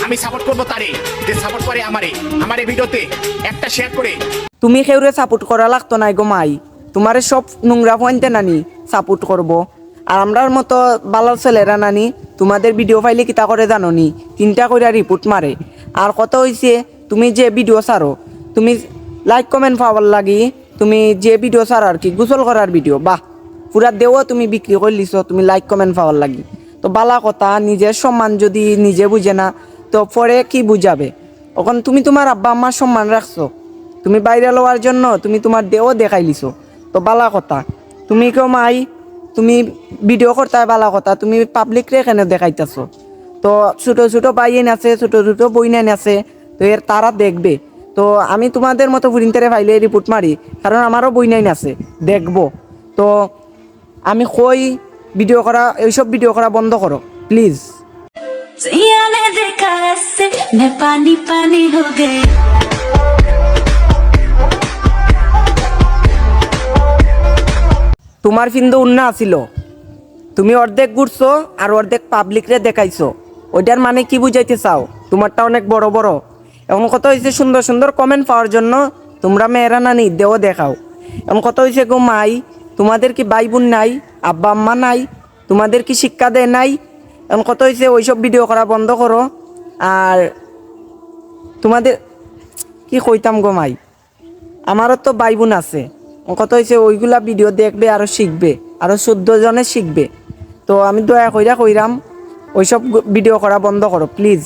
আমি সাপোর্ট করবো তারে যে সাপোর্ট করে আমারে ভিডিওতে একটা শেয়ার করে। তুমি কেউরে সাপোর্ট করা লাগতো নাই গো মাই, তোমারে সব নোংরা পয়েন্টে নানি সাপোর্ট করব। আর আমরার মতো বালার ছেলেরা নানি তোমাদের ভিডিও ফাইলে কিতা করে জানো নি, 3টা করে রিপোর্ট মারে। আর কত হয়েছে তুমি যে ভিডিও ছাড়ো, তুমি লাইক কমেন্ট পাওয়ার লাগি তুমি যে ভিডিও ছাড়ো আর কি, গোসল করার ভিডিও, বাহ পুরা দেও তুমি বিক্রি করে লিছো তুমি লাইক কমেন্ট পাওয়ার লাগি। তো বালা কথা, নিজের সম্মান যদি নিজে বুঝে না তো পরে কি বুঝাবে। এখন তুমি তোমার আব্বা আম্মার সম্মান রাখছো, তুমি বাইরে লওয়ার জন্য তুমি তোমার দেও দেখাই লিছো, তো বালা কথা। তুমি কেউ মাই তুমি ভিডিও করতে বালা কথা, তুমি পাবলিকরে এখানে দেখাইতেছো। তো ছোট ছোট বাইন আছে, ছোট ছোট বইনান আছে, তো এর তারা দেখবে। তো আমি তোমাদের মতো ফুরিনতারে ফাইলে রিপোর্ট মারি, কারণ আমারও বইনাইন আছে দেখবো। তো আমি কই ভিডিও করা, এইসব ভিডিও করা বন্ধ করো প্লিজ। ने देखा ऐसे मैं पानी पानी हो गई। তোমার কিন্তু উন্না আছিল, তুমি অর্ধেক ঘুরছো আর অর্ধেক পাবলিকরে দেখাইছো, ওইটার মানে কি বুঝাইতে চাও? তোমারটা অনেক বড় বড়। এমন কত হয়েছে সুন্দর সুন্দর কমেন্ট পাওয়ার জন্য তোমরা মেয়েরা নানি দেও দেখাও। এমন কত হয়েছে গো মাই, তোমাদের কি ভাই বোন নাই, আব্বা আম্মা নাই, তোমাদের কি শিক্ষা দেয় নাই? এমন কত হয়েছে ওইসব ভিডিও করা বন্ধ করো। আর তোমাদের কি কইতাম গো মাই, আমারও তো ভাই বোন আছে, কত হয়েছে ওইগুলা ভিডিও দেখবে আরও শিখবে, আরও 14 জনে শিখবে। তো আমি দয়া কইরা কইরাম ওইসব ভিডিও করা বন্ধ করো প্লিজ।